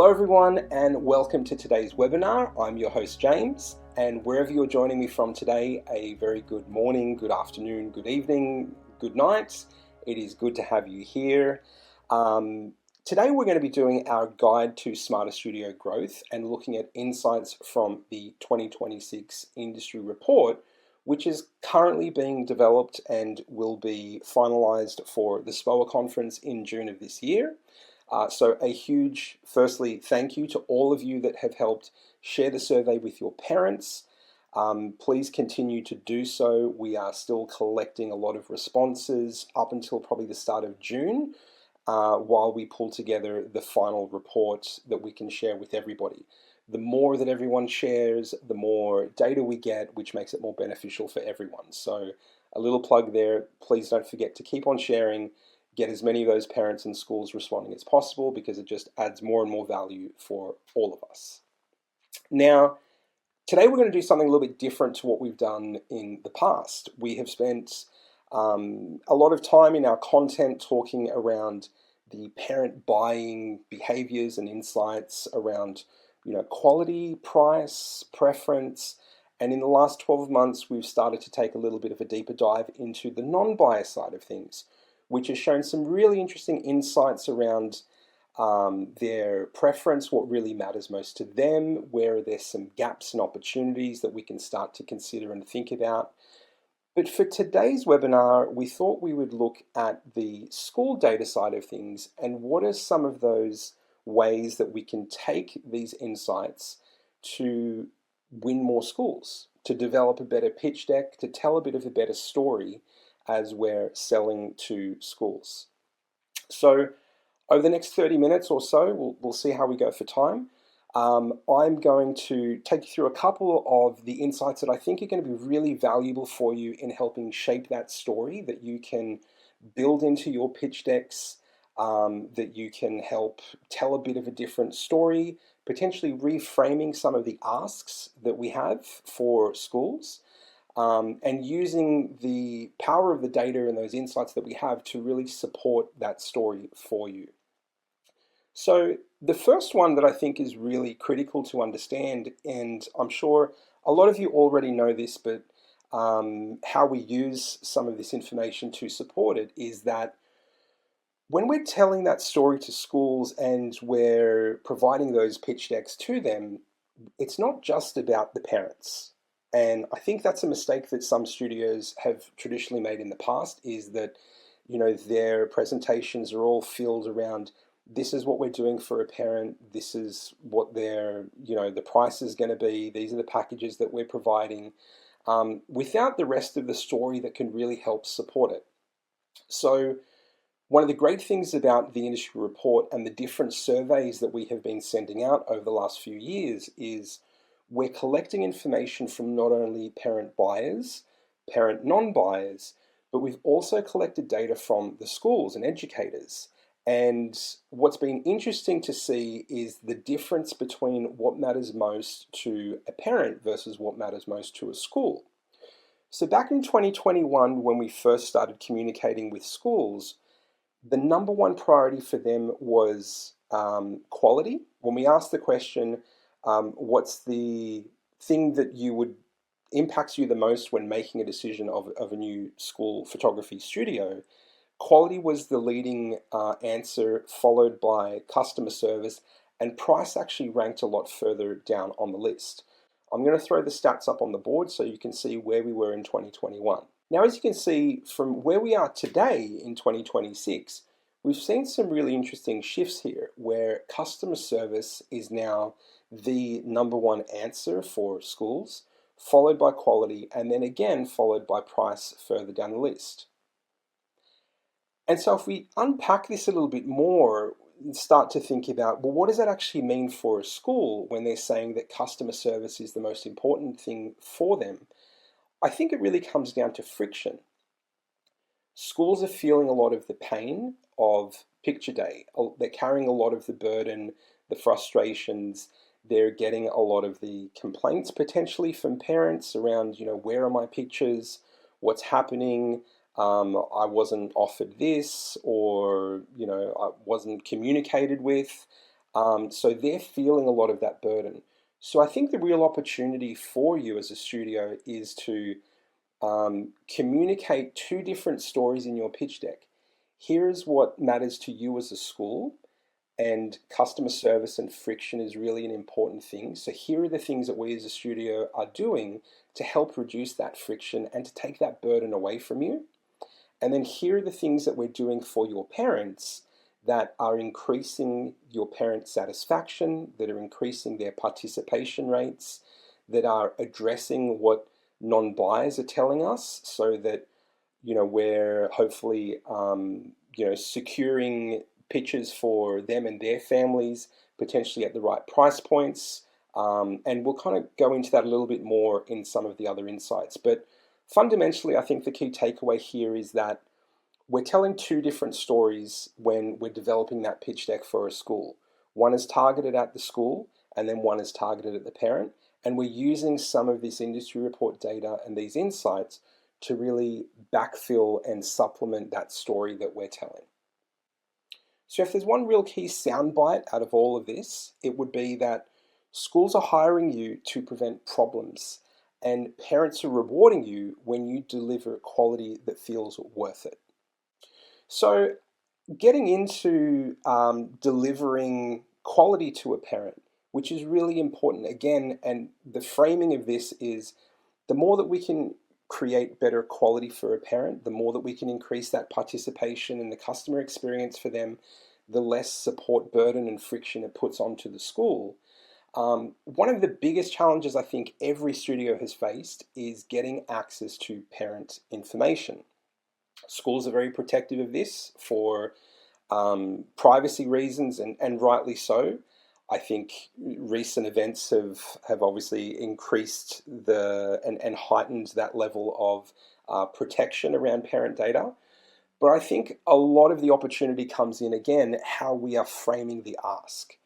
Hello everyone and welcome to today's webinar. I'm your host James, and wherever you're joining me from today, a very good morning, good afternoon, good evening, good night. It is good to have you here. Today we're going to be doing our guide to Smarter Studio growth and looking at insights from the 2026 industry report, which is currently being developed and will be finalized for the SPOA conference in June of this year. So a huge, firstly, thank you to all of you that have helped share the survey with your parents. Please continue to do so. We are still collecting a lot of responses up until probably the start of June, while we pull together the final report that we can share with everybody. The more that everyone shares, the more data we get, which makes it more beneficial for everyone. So a little plug there. Please don't forget to keep on sharing. Get as many of those parents and schools responding as possible, because it just adds more and more value for all of us. Now, today we're going to do something a little bit different to what we've done in the past. We have spent a lot of time in our content talking around the parent buying behaviors and insights around, quality, price, preference. And in the last 12 months, we've started to take a little bit of a deeper dive into the non-buyer side of things, which has shown some really interesting insights around their preference, what really matters most to them, where there's some gaps and opportunities that we can start to consider and think about. But for today's webinar, we thought we would look at the school data side of things and what are some of those ways that we can take these insights to win more schools, to develop a better pitch deck, to tell a bit of a better story as we're selling to schools. So over the next 30 minutes or so, we'll see how we go for time. I'm going to take you through a couple of the insights that I think are going to be really valuable for you in helping shape that story that you can build into your pitch decks, that you can help tell a bit of a different story, potentially reframing some of the asks that we have for schools. And using the power of the data and those insights that we have to really support that story for you. So the first one that I think is really critical to understand, and I'm sure a lot of you already know this, but how we use some of this information to support it is that when we're telling that story to schools and we're providing those pitch decks to them, it's not just about the parents. And I think that's a mistake that some studios have traditionally made in the past, is that, their presentations are all filled around, this is what we're doing for a parent, this is what their, the price is going to be, these are the packages that we're providing, without the rest of the story that can really help support it. So one of the great things about the industry report and the different surveys that we have been sending out over the last few years is we're collecting information from not only parent buyers, parent non-buyers, but we've also collected data from the schools and educators. And what's been interesting to see is the difference between what matters most to a parent versus what matters most to a school. So back in 2021, when we first started communicating with schools, the number one priority for them was quality. When we asked the question, what's the thing that impacts you the most when making a decision of a new school photography studio? Quality was the leading answer, followed by customer service, and price actually ranked a lot further down on the list. I'm going to throw the stats up on the board so you can see where we were in 2021. Now, as you can see from where we are today in 2026, we've seen some really interesting shifts here where customer service is now the number one answer for schools, followed by quality, and then again followed by price further down the list. And so if we unpack this a little bit more and start to think about, well, what does that actually mean for a school when they're saying that customer service is the most important thing for them? I think it really comes down to friction. Schools are feeling a lot of the pain of picture day. They're carrying a lot of the burden, the frustrations. They're getting a lot of the complaints potentially from parents around, where are my pictures? What's happening? I wasn't offered this, or, I wasn't communicated with. So they're feeling a lot of that burden. So I think the real opportunity for you as a studio is to communicate two different stories in your pitch deck. Here's what matters to you as a school, and customer service and friction is really an important thing. So here are the things that we as a studio are doing to help reduce that friction and to take that burden away from you. And then here are the things that we're doing for your parents that are increasing your parent satisfaction, that are increasing their participation rates, that are addressing what non-buyers are telling us, so that we're hopefully securing pitches for them and their families, potentially at the right price points. And we'll kind of go into that a little bit more in some of the other insights. But fundamentally, I think the key takeaway here is that we're telling two different stories when we're developing that pitch deck for a school. One is targeted at the school, and then one is targeted at the parent. And we're using some of this industry report data and these insights to really backfill and supplement that story that we're telling. So if there's one real key soundbite out of all of this, it would be that schools are hiring you to prevent problems, and parents are rewarding you when you deliver quality that feels worth it. So getting into delivering quality to a parent, which is really important again, and the framing of this is the more that we can create better quality for a parent, the more that we can increase that participation in the customer experience for them, the less support burden and friction it puts onto the school. One of the biggest challenges I think every studio has faced is getting access to parent information. Schools are very protective of this for privacy reasons, and rightly so. I think recent events have obviously increased and heightened that level of protection around parent data. But I think a lot of the opportunity comes in, again, how we are framing the ask.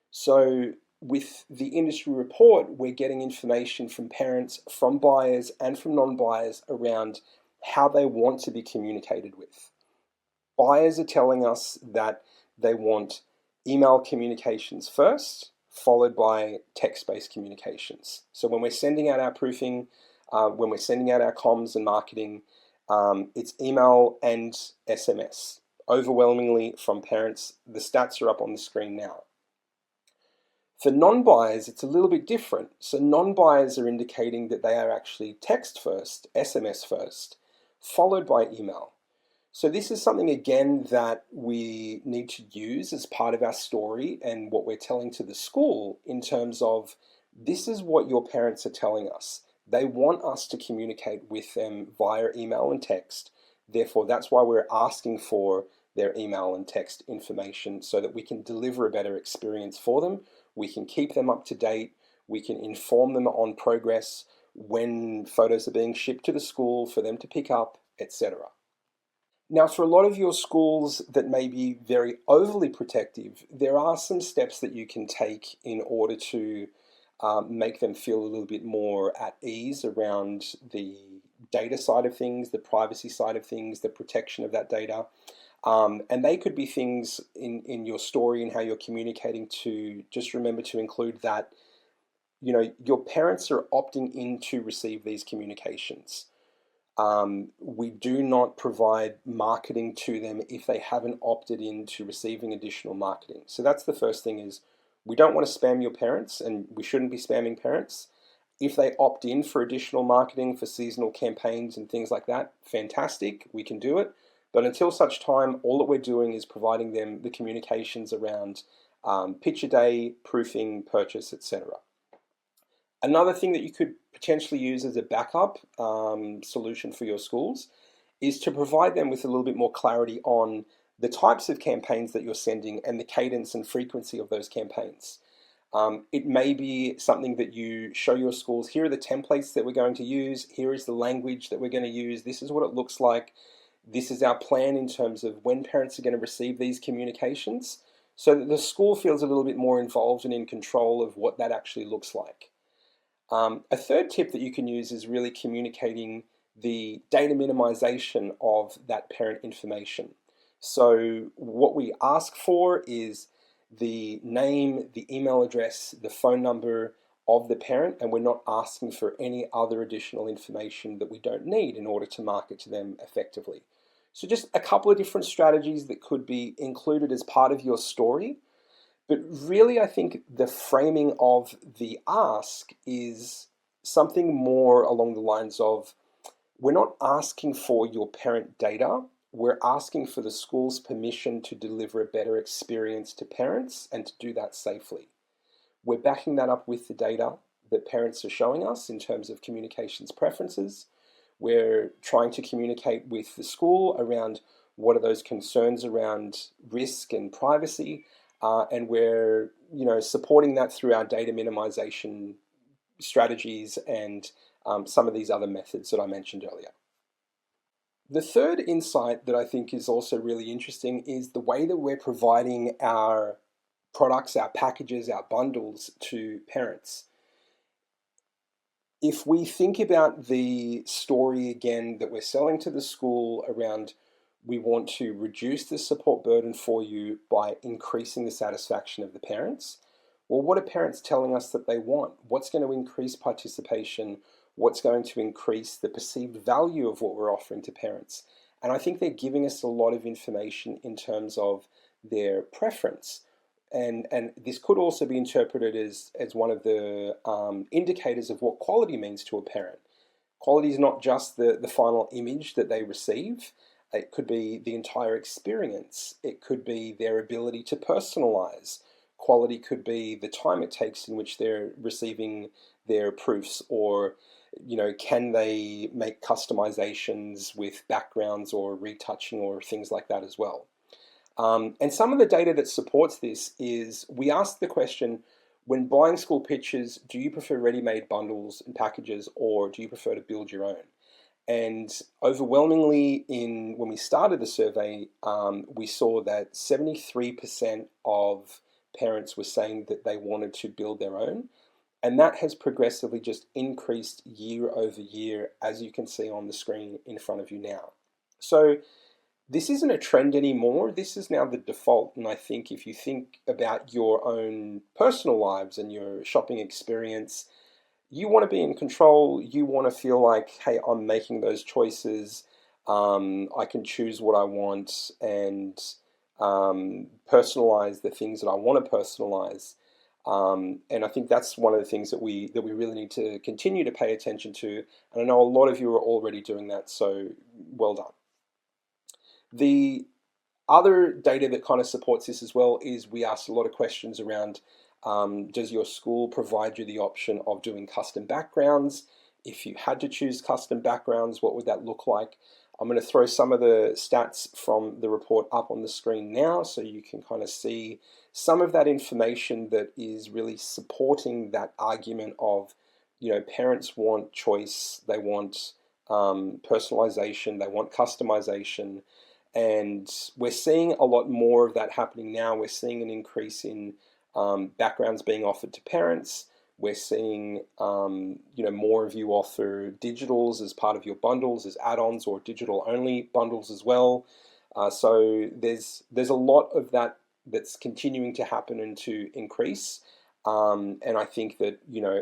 So with the industry report, we're getting information from parents, from buyers, and from non-buyers around how they want to be communicated with. Buyers are telling us that they want email communications first, followed by text-based communications. So when we're sending out our proofing, when we're sending out our comms and marketing, it's email and SMS. Overwhelmingly from parents, the stats are up on the screen now. For non-buyers, it's a little bit different. So non-buyers are indicating that they are actually text first, SMS first, followed by email. So this is something, again, that we need to use as part of our story and what we're telling to the school in terms of this is what your parents are telling us. They want us to communicate with them via email and text. Therefore, that's why we're asking for their email and text information so that we can deliver a better experience for them. We can keep them up to date. We can inform them on progress when photos are being shipped to the school for them to pick up, etc. Now, for a lot of your schools that may be very overly protective, there are some steps that you can take in order to make them feel a little bit more at ease around the data side of things, the privacy side of things, the protection of that data. And they could be things in your story and how you're communicating to just remember to include that, your parents are opting in to receive these communications. We do not provide marketing to them if they haven't opted in to receiving additional marketing. So that's the first thing is we don't want to spam your parents, and we shouldn't be spamming parents. If they opt in for additional marketing for seasonal campaigns and things like that, fantastic, we can do it. But until such time, all that we're doing is providing them the communications around picture day, proofing, purchase, etc. Another thing that you could potentially use as a backup solution for your schools is to provide them with a little bit more clarity on the types of campaigns that you're sending and the cadence and frequency of those campaigns. It may be something that you show your schools, here are the templates that we're going to use, here is the language that we're going to use, this is what it looks like, this is our plan in terms of when parents are going to receive these communications, so that the school feels a little bit more involved and in control of what that actually looks like. A third tip that you can use is really communicating the data minimization of that parent information. So what we ask for is the name, the email address, the phone number of the parent, and we're not asking for any other additional information that we don't need in order to market to them effectively. So just a couple of different strategies that could be included as part of your story. But really, I think the framing of the ask is something more along the lines of, we're not asking for your parent data, we're asking for the school's permission to deliver a better experience to parents and to do that safely. We're backing that up with the data that parents are showing us in terms of communications preferences. We're trying to communicate with the school around what are those concerns around risk and privacy, and we're supporting that through our data minimization strategies and some of these other methods that I mentioned earlier. The third insight that I think is also really interesting is the way that we're providing our products, our packages, our bundles to parents. If we think about the story again that we're selling to the school around, we want to reduce the support burden for you by increasing the satisfaction of the parents. Well, what are parents telling us that they want? What's going to increase participation? What's going to increase the perceived value of what we're offering to parents? And I think they're giving us a lot of information in terms of their preference. And this could also be interpreted as one of the indicators of what quality means to a parent. Quality is not just the final image that they receive. It could be the entire experience. It could be their ability to personalize. Quality could be the time it takes in which they're receiving their proofs, or can they make customizations with backgrounds or retouching or things like that as well. And some of the data that supports this is, we ask the question, when buying school pitches, do you prefer ready-made bundles and packages, or do you prefer to build your own? And overwhelmingly, when we started the survey, we saw that 73% of parents were saying that they wanted to build their own. And that has progressively just increased year over year, as you can see on the screen in front of you now. So this isn't a trend anymore. This is now the default. And I think if you think about your own personal lives and your shopping experience, you want to be in control. You want to feel like, hey, I'm making those choices. I can choose what I want and personalize the things that I want to personalize. And I think that's one of the things that we really need to continue to pay attention to. And I know a lot of you are already doing that, so well done. The other data that kind of supports this as well is, we asked a lot of questions around, does your school provide you the option of doing custom backgrounds? If you had to choose custom backgrounds, what would that look like? I'm going to throw some of the stats from the report up on the screen now, so you can kind of see some of that information that is really supporting that argument of, parents want choice, they want personalization, they want customization. And we're seeing a lot more of that happening now. We're seeing an increase in backgrounds being offered to parents. We're seeing more of you offer digitals as part of your bundles, as add-ons, or digital-only bundles as well. So there's a lot of that that's continuing to happen and to increase. And I think that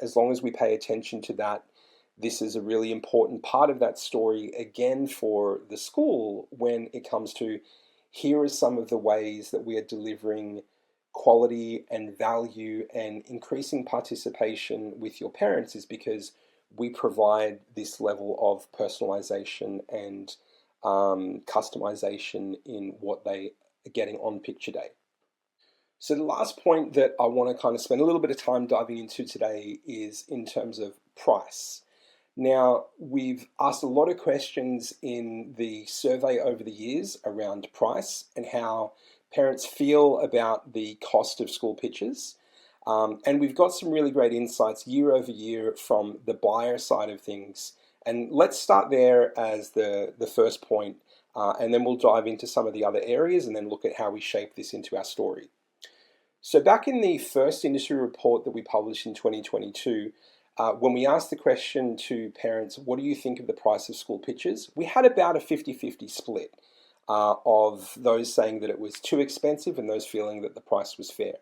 as long as we pay attention to that, this is a really important part of that story, again, for the school when it comes to, here are some of the ways that we are delivering quality and value and increasing participation with your parents, is because we provide this level of personalization and customization in what they are getting on picture day. So the last point that I want to kind of spend a little bit of time diving into today is in terms of price. Now, we've asked a lot of questions in the survey over the years around price and how parents feel about the cost of school pitches. And we've got some really great insights year over year from the buyer side of things. And let's start there as the first point, and then we'll dive into some of the other areas and then look at how we shape this into our story. So back in the first industry report that we published in 2022, when we asked the question to parents, what do you think of the price of school pitches? We had about a 50-50 split. of those saying that it was too expensive and those feeling that the price was fair.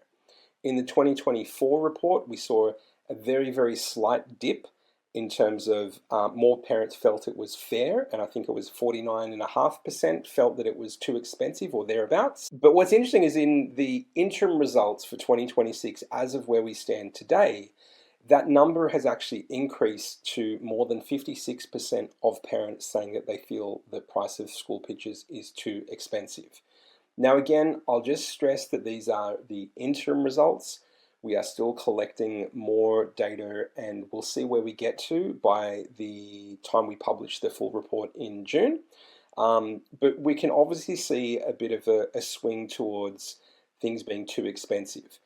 In the 2024 report, we saw a very, very slight dip in terms of more parents felt it was fair, and I think it was 49.5% felt that it was too expensive or thereabouts. But what's interesting is in the interim results for 2026, as of where we stand today, that number has actually increased to more than 56% of parents saying that they feel the price of school pictures is too expensive. Now again, I'll just stress that these are the interim results. We are still collecting more data and we'll see where we get to by the time we publish the full report in June. But we can obviously see a bit of a swing towards things being too expensive.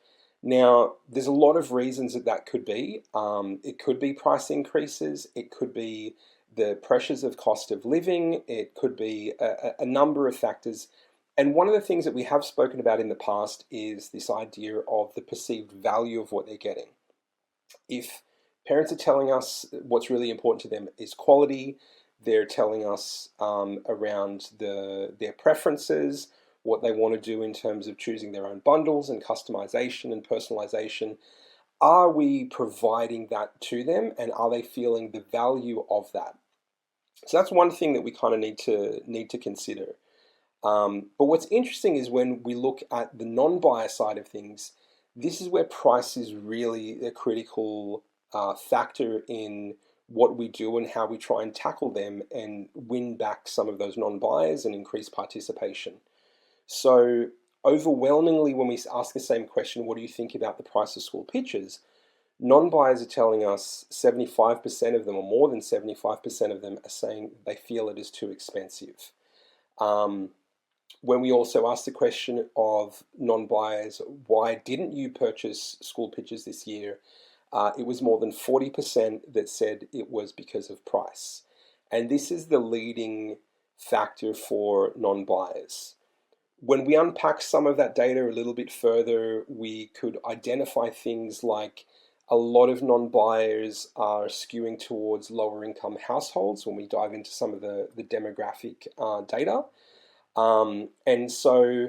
Now, there's a lot of reasons that could be. It could be price increases. It could be the pressures of cost of living. It could be a number of factors. And one of the things that we have spoken about in the past is this idea of the perceived value of what they're getting. If parents are telling us what's really important to them is quality, they're telling us around their preferences, what they want to do in terms of choosing their own bundles and customization and personalization. Are we providing that to them, and are they feeling the value of that? So that's one thing that we kind of need to consider. But what's interesting is when we look at the non-buyer side of things, this is where price is really a critical factor in what we do and how we try and tackle them and win back some of those non-buyers and increase participation. So overwhelmingly, when we ask the same question, what do you think about the price of school pictures? Non-buyers are telling us 75% of them, or more than 75% of them, are saying they feel it is too expensive. When we also ask the question of non-buyers, why didn't you purchase school pictures this year? It was more than 40% that said it was because of price. And this is the leading factor for non-buyers. When we unpack some of that data a little bit further, we could identify things like a lot of non-buyers are skewing towards lower income households when we dive into some of the demographic data. And so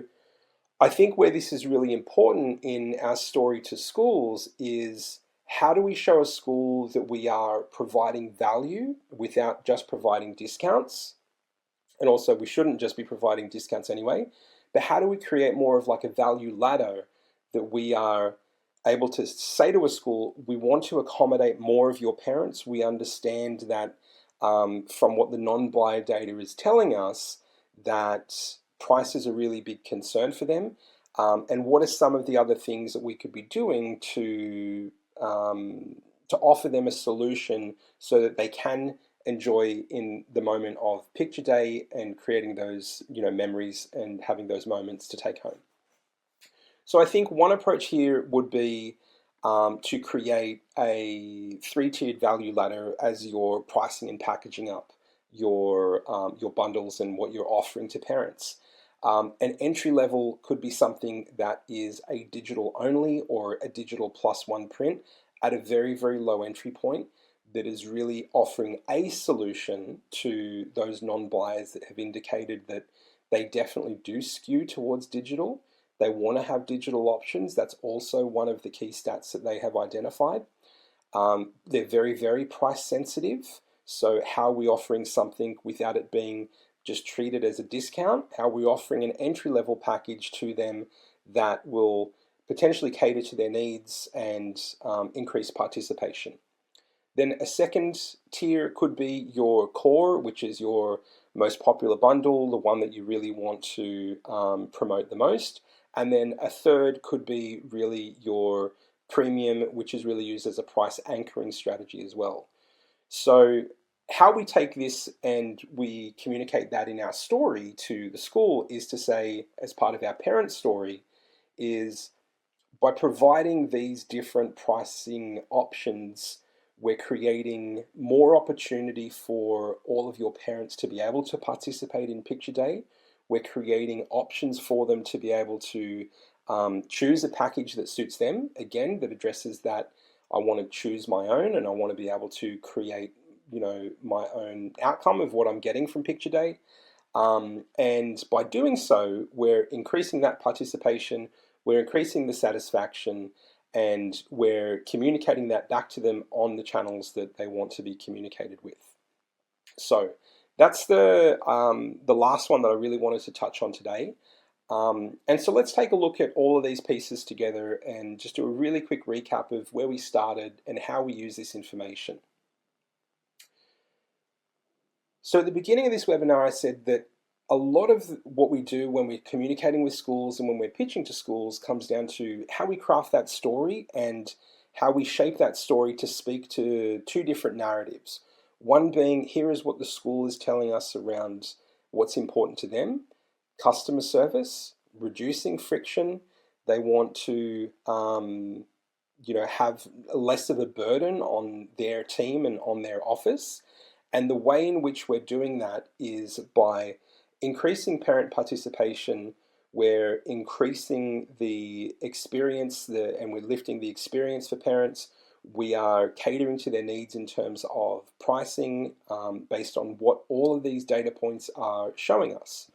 I think where this is really important in our story to schools is how do we show a school that we are providing value without just providing discounts? And also we shouldn't just be providing discounts anyway, but how do we create more of like a value ladder that we are able to say to a school, we want to accommodate more of your parents. We understand that from what the non-buyer data is telling us, that price is a really big concern for them. And what are some of the other things that we could be doing to offer them a solution so that they can enjoy in the moment of picture day and creating those memories and having those moments to take home. So I think one approach here would be to create a three-tiered value ladder as you're pricing and packaging up your bundles and what you're offering to parents. An entry level could be something that is a digital only or a digital +1 print at a very, very low entry point that is really offering a solution to those non-buyers that have indicated that they definitely do skew towards digital. They want to have digital options. That's also one of the key stats that they have identified. They're very, very price sensitive. So how are we offering something without it being just treated as a discount? How are we offering an entry-level package to them that will potentially cater to their needs and increase participation? Then a second tier could be your core, which is your most popular bundle, the one that you really want to promote the most. And then a third could be really your premium, which is really used as a price anchoring strategy as well. So how we take this and we communicate that in our story to the school is to say, as part of our parent story, is by providing these different pricing options, we're creating more opportunity for all of your parents to be able to participate in Picture Day. We're creating options for them to be able to choose a package that suits them, again, that addresses that I want to choose my own and I want to be able to create my own outcome of what I'm getting from Picture Day. And by doing so, we're increasing that participation, we're increasing the satisfaction, and we're communicating that back to them on the channels that they want to be communicated with. So that's the last one that I really wanted to touch on today. And so let's take a look at all of these pieces together and just do a really quick recap of where we started and how we use this information. So at the beginning of this webinar, I said that a lot of what we do when we're communicating with schools and when we're pitching to schools comes down to how we craft that story and how we shape that story to speak to two different narratives. One being, here is what the school is telling us around what's important to them: customer service, reducing friction. They want to have less of a burden on their team and on their office. And the way in which we're doing that is by increasing parent participation. We're increasing the experience and we're lifting the experience for parents. We are catering to their needs in terms of pricing based on what all of these data points are showing us.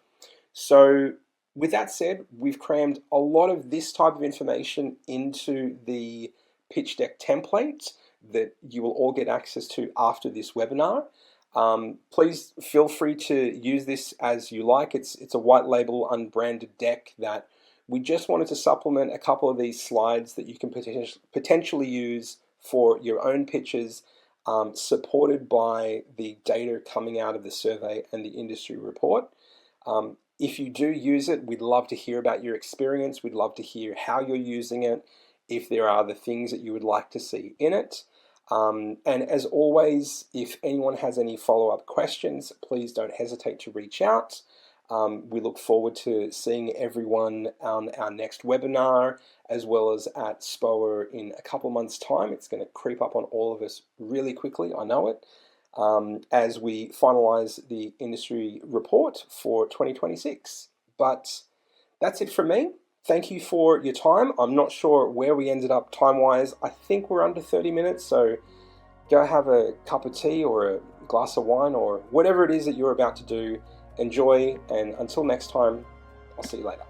So with that said, we've crammed a lot of this type of information into the pitch deck template that you will all get access to after this webinar. Please feel free to use this as you like. It's a white label, unbranded deck that we just wanted to supplement a couple of these slides that you can potentially use for your own pitches, supported by the data coming out of the survey and the industry report. If you do use it, we'd love to hear about your experience. We'd love to hear how you're using it, if there are other things that you would like to see in it. And as always, if anyone has any follow-up questions, please don't hesitate to reach out. We look forward to seeing everyone on our next webinar, as well as at SPOA in a couple months' time. It's going to creep up on all of us really quickly, I know it, as we finalize the industry report for 2026. But that's it from me. Thank you for your time. I'm not sure where we ended up time-wise. I think we're under 30 minutes, so go have a cup of tea or a glass of wine or whatever it is that you're about to do. Enjoy, and until next time, I'll see you later.